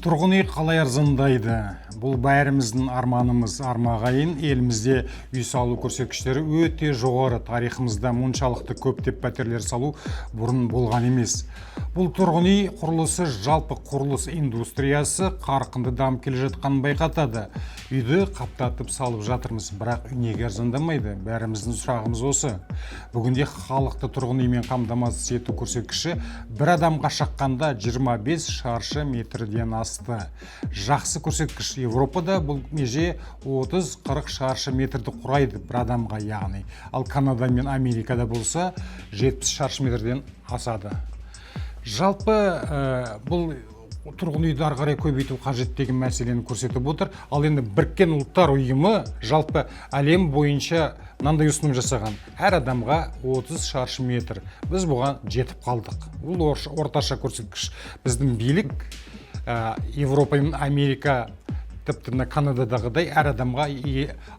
Тұрғын үй қалай арзандайды? Бұл бәріміздің арманымыз, армағайын. Елімізде үй салу көрсеткіштері өте жоғары. Тарихымызда мұншалықты көптеп пәтерлер салу бұрын болған емес. Бұл тұрғын үй құрылысы жалпы құрылыс индустриясы қарқынды дамып келе жатқанын байқатады. Үйді қаптатып салып жатырмыз, бірақ неге арзандамайды? Бәріміздің сұрағымыз осы. Бүгінде халықты тұрғын үймен қамтамасыз ету көрсеткіші бір адамға шаққанда 25 шаршы метрден асты. Жақсы көрсеткіш. Европада бұл меже 30-40 шаршы метрді құрайды бір адамға, яғни. Ал Канада мен Америкада болса 70 шаршы метрден асады. Жалпы бұл тұрғын үйді ары қарай көбейту қажет деген мәселені көрсетіп отыр. Ал енді Біріккен ұлттар ұйымы жалпы әлем бойынша мынандай ұсыным жасаған: әр адамға 30 шаршы метр. Біз бұған жетіп қалдық. Бұл орташа көрсеткіш. Біздің билік Европа мен Америка, тіпті Канададағыдай әр адамға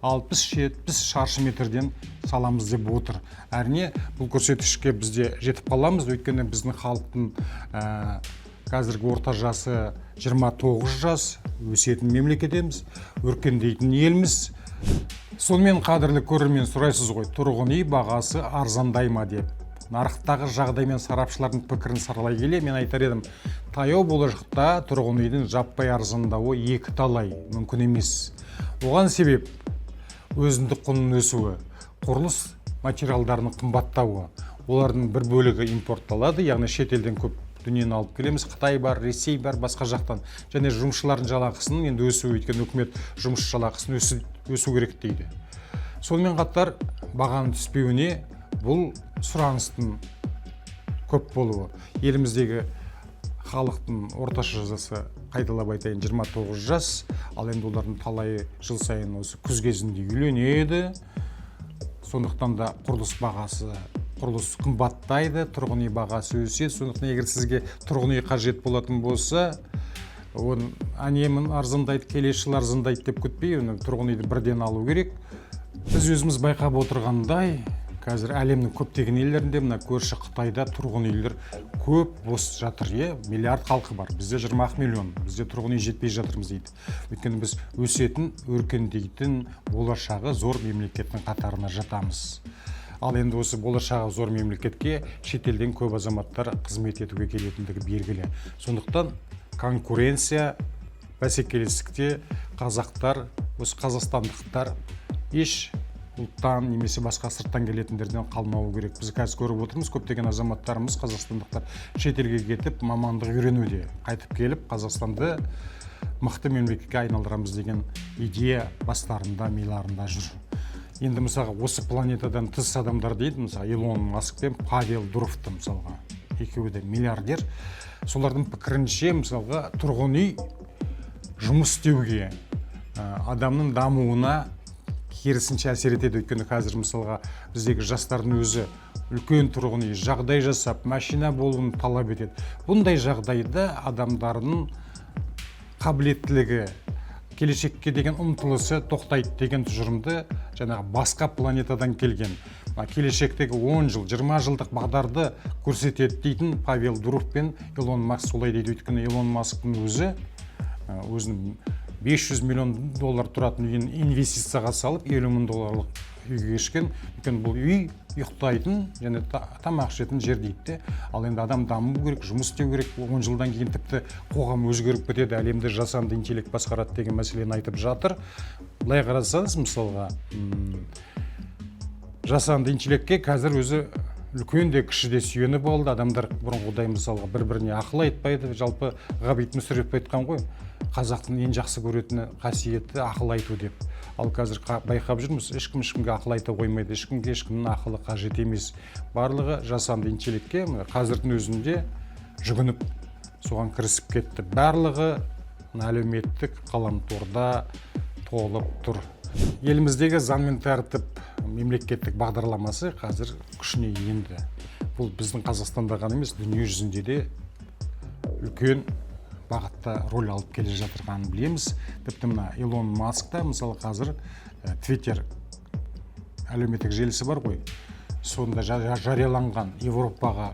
60-70 шаршы метрден саламыз деп отыр. Әрине, бұл көрсеткішке бізде жетіп қаламыз, өйткені біздің халықтың қазіргі орта жасы 29 жас, өсетін мемлекетіміз, өркендейтін елміз. Сонымен қадірлі көрермен, сұрайсыз ғой, тұрғын үй бағасы арзандай ма деп. Нарықтағы жағдаймен сарапшылардың пікірін саралай келе, мен айтар едім, таяу болашақта тұрғын үйдің жаппай арзандауы екі талай, мүмкін емес. Оған себеп өзіндік құнның өсуі, құрылыс материалдарының қымбаттауы. Олардың бір бөлігі импортталады, яғни шетелден көп дүниені алып келеміз. Қытай бар, Ресей бар, басқа жақтан. Және жұмысшылардың жалақысының енді өсуі, өйткені үкімет жұмыс жалақысын өсу керек дейді. Сонымен қатар бағаның түспеуіне бұл сұраныстың көп болуы. Еліміздегі халықтың орташа жасы, қайталап айтайын, 29 жас, ал енді олардың талайы жыл сайын осы күз кезінде үйленеді. Сондықтан да құрылыс қымбаттайды, тұрғын үй бағасы өседі. Сондықтан егер сізге тұрғын үй қажет болатын болса, оны әнемін арзандайды, келесі жыл арзандайды деп күтпей, тұрғын үйді бірден алу керек. Біз өзіміз байқап отырғандай, қазір әлемнің көптеген елдерінде, мына көрші Қытайда тұрғын үйлер көп бос жатыр, миллиард халқы бар. Бізде 20 миллион, бізде тұрғын үй жетпей жатырмыз дейді. Өйткені біз өсетін, өркендейтін, болашағы зор мемлекеттің қатарына жатамыз. Ал енді осы болашағы зор мемлекетке шетелден көп азаматтар қызмет етуге келетіндігі белгілі. Сондықтан конкуренция, бәсекелестікте қазақтар, осы қазақстандықтар еш ұлттан немесе басқа сырттан келетіндерден қалмауы керек. Біз қазір көріп отырмыз, көптеген азаматтарымыз, қазақстандықтар шетелге кетіп, мамандық үйренуде. Қайтып келіп, Қазақстанды мықты мемлекетке айналдырамыз деген идея бастарында, миларында жүр. Енді мысалға осы планетадан тыс адамдар дейді, мысалға Илон Маск пен Павел Дуровты мысалға, екеуі де миллиардер. Солардың пікірінше мысалға тұрғын үй жұмыс істеуге, адамның дамуына керісінше әсер етеді. Өйткені қазір мысалға біздегі жастардың өзі үлкен тұрғын үй жағдай жасап, машина болуын талап етеді. Бұндай жағдайда адамдардың қабілеттілігі, келешекке деген ұмтылысы тоқтайды деген тұжырымды жаңағы басқа планетадан келген, келешектегі 10 жыл, 20 жылдық бағдарды көрсетеді дейтін Павел Дуров пен Илон Маск солай дейді. Өйткені Илон Масктың өзінің 500 миллион доллар тұратын үйін инвестицияға салып, 50 мың долларлық үйге кешкен. Өйткені бұл үй ұйықтайтын және тамақ ішетін жер дейді. Ал енді адам даму керек, жұмыс істеу керек. 10 жылдан кейін тіпті қоғам өзгеріп кетеді, әлемді жасанды интеллект басқарады деген мәселені айтып жатыр. Былай қарасаңыз, мысалға, жасанды интеллектке қазір өзі үлкен де кіші де сүйені болды. Адамдар бұрынғыдай мысалға бір-біріне ақыл айтпайды. Жалпы Ғабит Мүсірепов айтқан ғой, қазақтың ең жақсы көретіні қасиеті ақыл айту деп. Ал қазір байқап жүрміз, ешкімге ақыл айта қоймайды, ешкімнің ақылы қажет емес. Барлығы жасанды интеллектке қазірдің өзінде жүгініп, соған кірісіп кетті. Барлығы әлеуметтік ғаламторда толып тұр. Еліміздегі заң мен тәртіп мемлекеттік бағдарламасы қазір күшіне енді. Бұл біздің Қазақстанда ғана емес, дүние жүзінде де үлкен бағытта роль алып келе жатырғанын білеміз. Тіпті мына Илон Маскта, мысалы қазір Twitter әлеуметтік желісі бар ғой, сонда жарияланған Европаға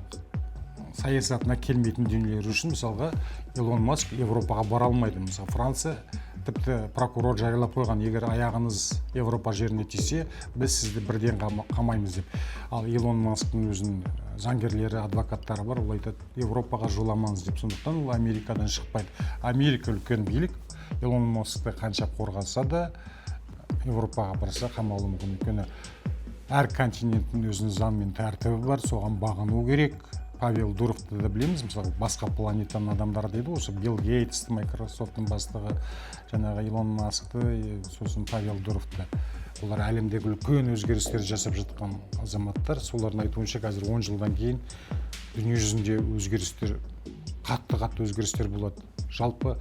саясатына келмейтін дүниелер үшін мысалға Илон Маск Европаға бара алмайды. Мысалы Франция тіпті прокурор жариялап қойған, егер аяғыңыз Европа жеріне тисе, біз сізді бірден қамаймыз деп. Ал Илон Масктың өзінің заңгерлері, адвокаттары бар, ол айтады, Европаға жоламаңыз деп. Сондықтан ол Америкадан шықпайды. Америка үлкен билік, Илон Маскты қанша қорғаса да Европаға барса қамалуы мүмкін. Өйткені әр континенттің өзінің заң мен тәртібі бар, соған бағыну керек. Павел Дуровты да білеміз, мысалы басқа планетаның адамдары дейді, осы Билл Гейтс, Microsoft'ың бастығы, жаңағы Илон Маскты, сосын Павел Дуровты. Олар әлемдегі үлкен өзгерістер жасап жатқан азаматтар. Солардың айтуынша қазір 10 жылдан кейін дүние жүзінде өзгерістер, қатты өзгерістер болады. Жалпы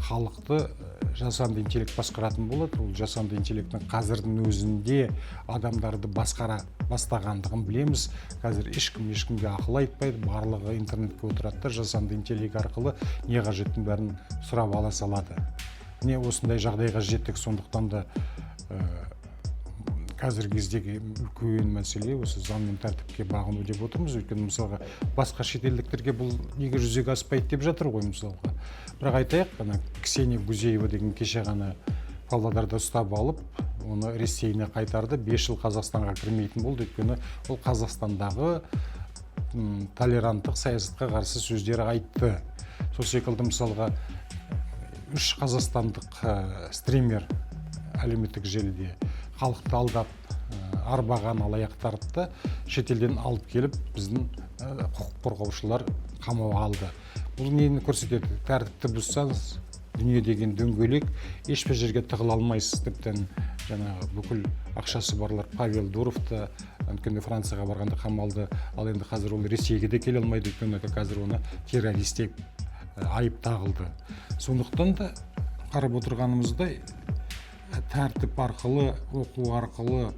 халықты жасанды интеллект басқаратын болады. Ол жасанды интеллекттің қазірдің өзінде адамдарды басқара бастағандығын білеміз. Қазір ешкімге ақыл айтпайды, барлығы интернетке отырады, жасанды интеллект арқылы не қажеттің бәрін сұрап ала салады. Не осындай жағдайға жеттік, сондықтан да қазіргі кездегі үлкен мәселе осы заң мен тәртіпке бағыну деп отырмыз. Өйткені мысалға басқа шетелдіктерге бұл неге жүзеге аспайды деп жатыр ғой мысалға. Бірақ айтайық, Ксения Гузеева деген кеше ғана Павлодарда ұстап алып, оны Ресейіне қайтарды, 5 жыл Қазақстанға кірмейтін болды. Өйткені ол Қазақстандағы толеранттық саясатқа қарсы сөздер айтты. Сол секілді мысалға 3 қазақстандық стример әлеуметтік желіде халықты алдап арбаған алаяқтарды шетелден алып келіп біздің құқық қорғаушылар қамауға алды. Бұл нені көрсетеді? Тәртіпті бұзсаңыз, дүние деген дөңгелек, ешбір жерге тығыла алмайсыз. Тіптен жаңағы бүкіл ақшасы барлар Павел Дуровты өткенде Францияға барғанда қамалды. Ал енді қазір ол Ресейге де келе алмайды, өйткені қазір оны террорист деп айып тағылды. Сондықтан да қарап отырғанымыздай тәртіп арқылы, оқу арқылы,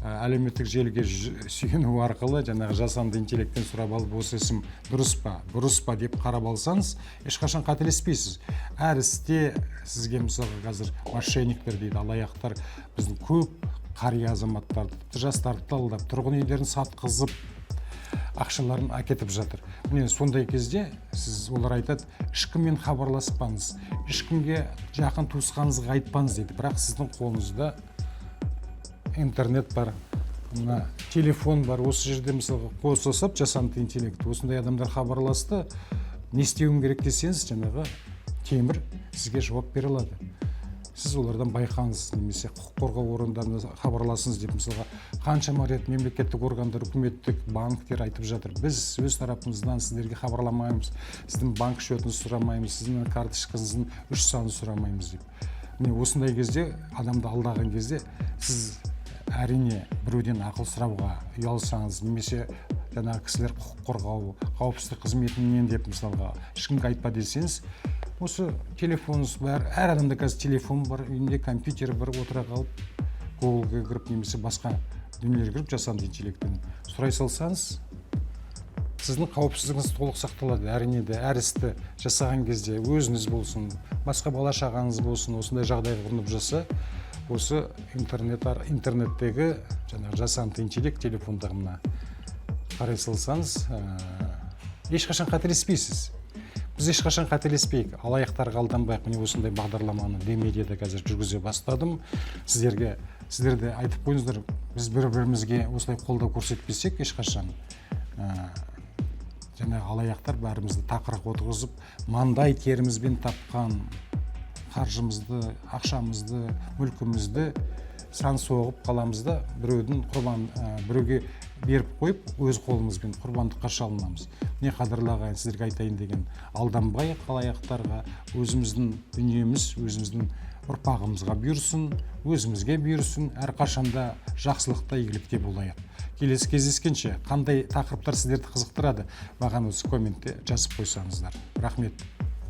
әлеуметтік желіге сүйену арқылы жаңағы жасанды интеллекттен сұрап алып, осы ісім дұрыс па деп қарап алсаңыз, ешқашан қателеспейсіз. Әр істе сізге мысалға қазір мошенниктер дейді, алаяқтар біздің көп қария азаматтарды, жастарды алдап, тұрғын үйлерін сатқызып, ақшаларын әкетіп жатыр. Міне сондай кезде сіз олар айтады, ешкіммен хабарласпаңыз, ешкімге жақын туысқаныңызға айтпаңыз дейді. Бірақ сіздің қолыңызда интернет бар, телефон бар. Осы жерде мысалға қосылып жасанды интеллект, осындай адамдар хабарласты, не істеуім керек десеңіз, жаңағы темір сізге жауап бере алады. Сіз олардан байқаңыз, немесе құқық қорғау органдарына хабарласыңыз деп мысалға қаншама рет мемлекеттік органдар, үкіметтік банктер айтып жатыр. Біз өз тарапымыздан сіздерге хабарламаймыз, сіздің банк счетыңызды сұрамаймыз, сіздің карточкаңыздың 3 санын сұрамаймыз деп. Міне осындай кезде, адамды алдаған кезде сіз әрине біреуден ақыл сұрауға ұялсаңыз, немесе жаңағы кісілер құқық қорғау, қауіпсіздік қызметінен деп мысалға ешкімге айтпа десеңіз, осы телефоныңыз бар, әр адамда қазір телефон бар, үйінде компьютер бар, отыра қалып, Google-ға кіріп, немесе басқа дүниелерге кіріп, жасанды интеллекттен сұрай салсаңыз, сіздің қауіпсіздігіңіз толық сақталады. Әрине де әр істі жасаған кезде өзіңіз болсын, басқа бала шағаңыз болсын, осындай жағдайға ұрынып жаса, осы интернеттегі жаңағы жасанды интеллект телефондағына қарай салсаңыз, ешқашан қателеспейсіз. Біз ешқашан қателеспейік, алаяқтарға алданбайық. Міне осындай бағдарламаны Демедияда қазір жүргізе бастадым. Сіздерде айтып қойыңыздар, біз бір-бірімізге осылай қолдау көрсетпесек, ешқашан жаңағы алаяқтар бәрімізді тақырға отырғызып, маңдай терімізбен тапқан қаржымызды, ақшамызды, мүлкімізді сан соғып қаламыз да, біреуге беріп қойып, өз қолымызбен құрбандыққа шалынамыз. Не қадірлі ағайын, сіздерге айтайын деген, алданбай алаяқтарға, өзіміздің дүниеміз, өзіміздің ұрпағымызға бұйырсын, өзімізге бұйырсын, әрқашанда жақсылықта, игілікте болайық. Келесі кездескенше, қандай тақырыптар сіздерді қызықтырады, маған осы комментте жазып қойсаңыздар. Рахмет.